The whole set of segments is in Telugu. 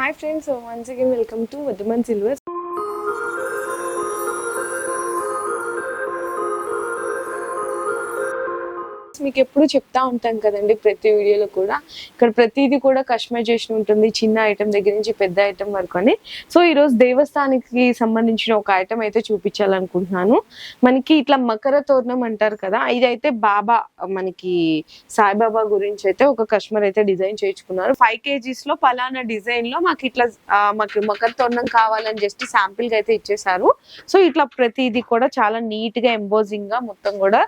Hi friends, so once again welcome to Vadhuman Silvers. మీకు ఎప్పుడు చెప్తా ఉంటాను కదండి ప్రతి వీడియోలో కూడా ఇక్కడ ప్రతిదీ కూడా కస్టమైజేషన్ ఉంటుంది, చిన్న ఐటమ్ దగ్గర నుంచి పెద్ద ఐటమ్ వరకు అని. సో ఈరోజు దేవస్థానానికి సంబంధించిన ఒక ఐటమ్ అయితే చూపించాలనుకుంటున్నాను. మనకి ఇట్లా మకర తోరణం అంటారు కదా, ఇదైతే బాబా మనకి సాయిబాబా గురించి అయితే ఒక కస్టమర్ అయితే డిజైన్ చేయించుకున్నారు. 5 kgs లో పలానా డిజైన్ లో మాకు ఇట్లా మాకు మకర తోరణం కావాలని జస్ట్ శాంపిల్ గా అయితే ఇచ్చేసారు. సో ఇట్లా ప్రతిదీ కూడా చాలా నీట్ గా ఎంబోజింగ్ గా మొత్తం కూడా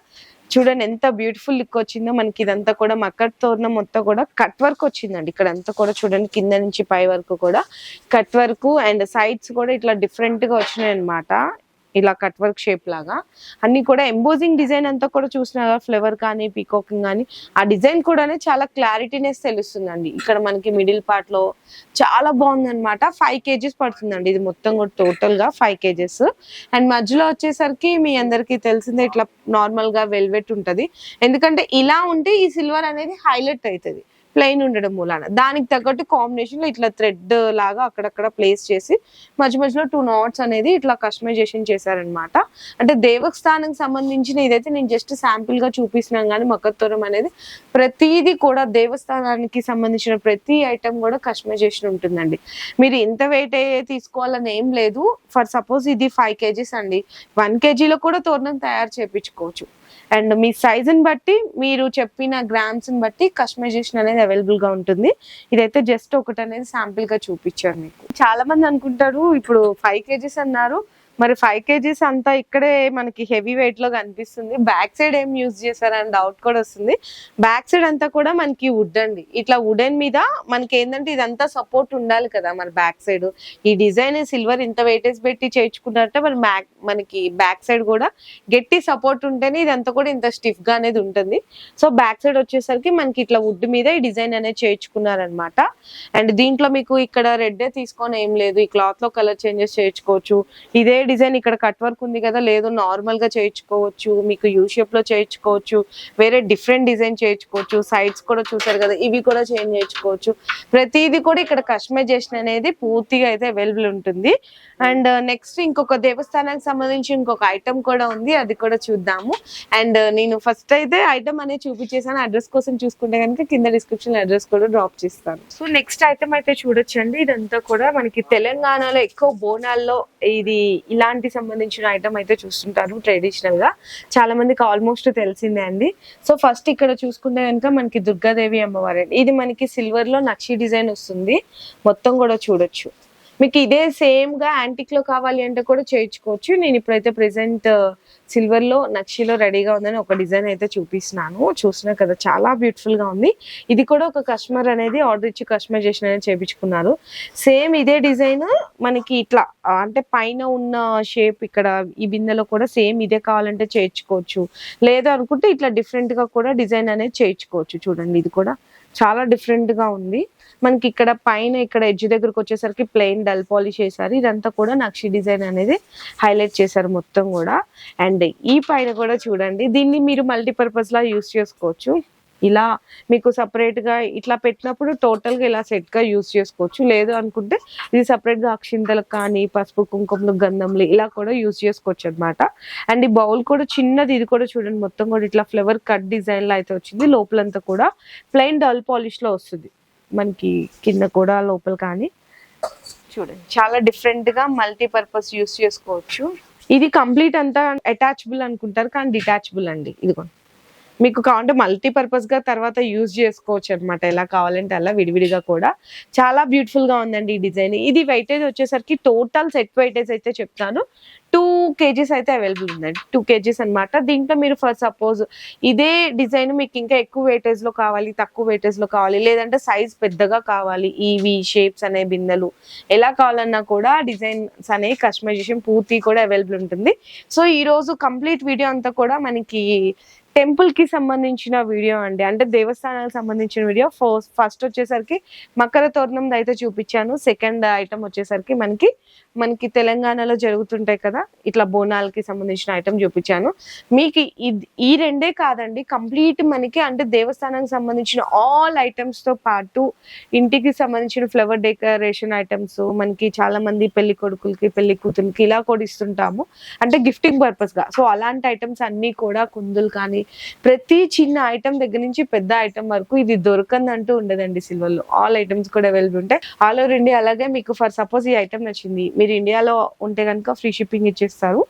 చూడండి ఎంత బ్యూటిఫుల్ లుక్ వచ్చిందో. మనకి ఇదంతా కూడా మకర తోరణం మొత్తం కూడా కట్ వర్క్ వచ్చిందండి. ఇక్కడ అంతా కూడా చూడండి కింద నుంచి పై వరకు కూడా కట్ వర్క్ అండ్ సైడ్స్ కూడా ఇట్లా డిఫరెంట్ గా వచ్చినాయి అనమాట. ఇలా కట్ వర్క్ షేప్ లాగా అన్ని కూడా ఎంబోజింగ్ డిజైన్ అంతా కూడా చూసినా ఫ్లవర్ కానీ పీకాకింగ్ కానీ ఆ డిజైన్ కూడా చాలా క్లారిటీనెస్ తెలుస్తుందండి. ఇక్కడ మనకి మిడిల్ పార్ట్ లో చాలా బాగుంది అనమాట. 5 kgs పడుతుందండి ఇది మొత్తం కూడా టోటల్ గా 5 kgs. అండ్ మధ్యలో వచ్చేసరికి మీ అందరికి తెలిసిందే ఇట్లా నార్మల్ గా వెల్వెట్ ఉంటది. ఎందుకంటే ఇలా ఉంటే ఈ సిల్వర్ అనేది హైలైట్ అవుతుంది ప్లెయిన్ ఉండడం మూలాన. దానికి తగ్గట్టు కాంబినేషన్ లో ఇట్లా థ్రెడ్ లాగా అక్కడక్కడ ప్లేస్ చేసి మధ్యలో 2 knots అనేది ఇట్లా కస్టమైజేషన్ చేశారనమాట. అంటే దేవస్థానం సంబంధించిన ఇదైతే నేను జస్ట్ శాంపిల్ గా చూపిస్తున్నాను కానీ మకర తోరణం అనేది ప్రతిదీ కూడా దేవస్థానానికి సంబంధించిన ప్రతి ఐటమ్ కూడా కస్టమైజేషన్ ఉంటుందండి. మీరు ఎంత వెయిట్ తీసుకోవాలని ఏం లేదు. ఫర్ సపోజ్ ఇది 5 kgs అండి, 1 kg లో కూడా తోరణం తయారు చేయించుకోవచ్చు. అండ్ మీ సైజుని బట్టి మీరు చెప్పిన గ్రామ్స్ ని బట్టి కస్టమైజేషన్ అనేది అవైలబుల్ గా ఉంటుంది. ఇదైతే జస్ట్ ఒకటి అనేది శాంపిల్ గా చూపించారు మీకు. చాలా మంది అనుకుంటారు ఇప్పుడు 5 kgs అన్నారు, మరి 5 kgs అంతా ఇక్కడే మనకి హెవీ వెయిట్ లో కనిపిస్తుంది, బ్యాక్ సైడ్ ఏం యూజ్ చేశారని డౌట్ కూడా వస్తుంది. బ్యాక్ సైడ్ అంతా కూడా మనకి వుడ్ అండి. ఇట్లా వుడెన్ మీద మనకి ఏంటంటే ఇదంతా సపోర్ట్ ఉండాలి కదా మన బ్యాక్ సైడ్. ఈ డిజైన్ సిల్వర్ ఇంత వెయిటేజ్ పెట్టి చేయించుకున్నారంటే మరి మనకి బ్యాక్ సైడ్ కూడా గట్టి సపోర్ట్ ఉంటేనే ఇదంతా కూడా ఇంత స్టిఫ్ గా అనేది ఉంటుంది. సో బ్యాక్ సైడ్ వచ్చేసరికి మనకి ఇట్లా వుడ్ మీద ఈ డిజైన్ అనేది చేయించుకున్నారనమాట. అండ్ దీంట్లో మీకు ఇక్కడ రెడ్ తీసుకొని ఏం లేదు, ఈ క్లాత్ లో కలర్ చేంజెస్ చేయించుకోవచ్చు. ఇదే డిజైన్ ఇక్కడ కట్ వర్క్ ఉంది కదా, లేదు నార్మల్ గా చేయించుకోవచ్చు, మీకు యూ షేప్ లో చేయించుకోవచ్చు, వేరే డిఫరెంట్ డిజైన్ చేయించుకోవచ్చు. సైడ్స్ కూడా చూసారు కదా, ఇవి కూడా చేంజ్ చేయించుకోవచ్చు. ప్రతిదీ కూడా ఇక్కడ కస్టమైజేషన్ అనేది పూర్తిగా అయితే అవైలబుల్ ఉంటుంది. అండ్ నెక్స్ట్ ఇంకొక దేవస్థానానికి సంబంధించి ఇంకొక ఐటమ్ కూడా ఉంది, అది కూడా చూద్దాము. అండ్ నేను ఫస్ట్ అయితే ఐటమ్ అనేది చూపించేసాను. అడ్రస్ కోసం చూసుకుంటే కనుక కింద డిస్క్రిప్షన్ లో అడ్రస్ కూడా డ్రాప్ చేస్తాను. సో నెక్స్ట్ ఐటమ్ అయితే చూడొచ్చండి. ఇదంతా కూడా మనకి తెలంగాణలో ఎక్కువ బోనాల్లో ఇది ఇలాంటి సంబంధించిన ఐటమ్ అయితే చూస్తుంటారు ట్రెడిషనల్ గా, చాలా మందికి ఆల్మోస్ట్ తెలిసిందే అండి. సో ఫస్ట్ ఇక్కడ చూసుకుంటే కనుక మనకి దుర్గాదేవి అమ్మవారి, ఇది మనకి సిల్వర్ లో నక్షి డిజైన్ వస్తుంది మొత్తం కూడా చూడొచ్చు. మీకు ఇదే సేమ్ గా యాంటిక్ లో కావాలి అంటే కూడా చేయించుకోవచ్చు. నేను ఇప్పుడైతే ప్రెసెంట్ సిల్వర్ లో నక్షిలో రెడీగా ఉందని ఒక డిజైన్ అయితే చూపిస్తున్నాను. చూసినా కదా చాలా బ్యూటిఫుల్ గా ఉంది. ఇది కూడా ఒక కస్టమర్ అనేది ఆర్డర్ ఇచ్చి కస్టమైజేషన్ అనేది చేయించుకున్నారు. సేమ్ ఇదే డిజైన్ మనకి ఇట్లా అంటే పైన ఉన్న షేప్ ఇక్కడ ఈ బిందెలో కూడా సేమ్ ఇదే కావాలంటే చేయించుకోవచ్చు. లేదు అనుకుంటే ఇట్లా డిఫరెంట్ గా కూడా డిజైన్ అనేది చేయించుకోవచ్చు. చూడండి ఇది కూడా చాలా డిఫరెంట్ గా ఉంది. మనకి ఇక్కడ పైన ఇక్కడ ఎడ్జ్ దగ్గరకు వచ్చేసరికి ప్లెయిన్ డల్ పాలిష్ చేశారు. ఇదంతా కూడా నక్షి డిజైన్ అనేది హైలైట్ చేశారు మొత్తం కూడా. అండ్ ఈ పైన కూడా చూడండి, దీన్ని మీరు మల్టీపర్పస్ లా యూస్ చేసుకోవచ్చు. ఇలా మీకు సపరేట్ గా ఇట్లా పెట్టినప్పుడు టోటల్ గా ఇలా సెట్ గా యూస్ చేసుకోవచ్చు. లేదు అనుకుంటే ఇది సపరేట్ గా అక్షింతలకు కానీ పసుపు కుంకుమలు గంధంలు ఇలా కూడా యూస్ చేసుకోవచ్చు అనమాట. అండ్ ఈ బౌల్ కూడా చిన్నది, ఇది కూడా చూడండి మొత్తం కూడా ఇట్లా ఫ్లవర్ కట్ డిజైన్ లో అయితే వచ్చింది. లోపలంతా కూడా ప్లెయిన్ డల్ పాలిష్ లో వస్తుంది మనకి, కింద కూడా లోపల కానీ చూడండి చాలా డిఫరెంట్ గా మల్టీపర్పస్ యూస్ చేసుకోవచ్చు. ఇది కంప్లీట్ అంతా అటాచబుల్ అనుకుంటారు కానీ డిటాచబుల్ అండి. ఇదిగోండి మీకు కావాలంటే మల్టీపర్పస్ గా తర్వాత యూజ్ చేసుకోవచ్చు అనమాట, ఎలా కావాలంటే అలా విడివిడిగా కూడా. చాలా బ్యూటిఫుల్ గా ఉందండి ఈ డిజైన్. ఇది వెయిటేజ్ వచ్చేసరికి టోటల్ సెట్ వెయిటేజ్ అయితే చెప్తాను 2 kgs అయితే అవైలబుల్ ఉందండి. 2 kgs అనమాట. దీంట్లో మీరు ఫర్ సపోజ్ ఇదే డిజైన్ మీకు ఇంకా ఎక్కువ వెయిటేజ్ లో కావాలి, తక్కువ వెయిటేజ్ లో కావాలి, లేదంటే సైజ్ పెద్దగా కావాలి, ఈవి షేప్స్ అనే బిందెలు ఎలా కావాలన్నా కూడా డిజైన్స్ అనే కస్టమైజేషన్ పూర్తి కూడా అవైలబుల్ ఉంటుంది. సో ఈ రోజు కంప్లీట్ వీడియో అంతా కూడా మనకి టెంపుల్ కి సంబంధించిన వీడియో అండి, అంటే దేవస్థానాలకు సంబంధించిన వీడియో. ఫస్ట్ వచ్చేసరికి మకర తోరణం అయితే చూపించాను. సెకండ్ ఐటమ్ వచ్చేసరికి మనకి తెలంగాణలో జరుగుతుంటాయి కదా ఇట్లా బోనాలకి సంబంధించిన ఐటమ్ చూపించాను మీకు. ఈ రెండే కాదండి, కంప్లీట్ మనకి అంటే దేవస్థానానికి సంబంధించిన ఆల్ ఐటమ్స్ తో పాటు ఇంటికి సంబంధించిన ఫ్లవర్ డెకరేషన్ ఐటమ్స్, మనకి చాలా మంది పెళ్లి కొడుకులకి పెళ్లి కూతురికి ఇలా కూడా ఇస్తుంటాము, అంటే గిఫ్టింగ్ పర్పస్ గా. సో అలాంటి ఐటమ్స్ అన్ని కూడా కుందులు కానీ ప్రతి చిన్న ఐటమ్ దగ్గర నుంచి పెద్ద ఐటమ్ వరకు ఇది దొరకందంటూ ఉండదండి సిల్వర్ లో. ఆల్ ఐటమ్స్ కూడా అవైలబుల్ ఉంటాయి ఆల్ ఓవర్ ఇండియా. అలాగే మీకు ఫర్ సపోజ్ ఈ ఐటమ్ నచ్చింది, మీరు ఇండియాలో ఉంటే కనుక ఫ్రీ షిప్పింగ్ ఇచ్చేస్తారు.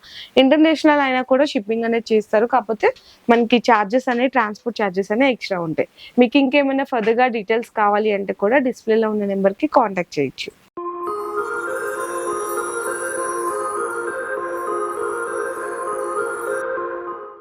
ఇంటర్నేషనల్ అయినా కూడా షిప్పింగ్ అనేది చేస్తారు, కాకపోతే మనకి ఛార్జెస్ అనేవి ట్రాన్స్పోర్ట్ ఛార్జెస్ అనేవి ఎక్స్ట్రా ఉంటాయి. మీకు ఇంకేమైనా ఫర్దర్ గా డీటెయిల్స్ కావాలి అంటే కూడా డిస్ప్లేలో ఉన్న నెంబర్ కి కాంటాక్ట్ చేయొచ్చు.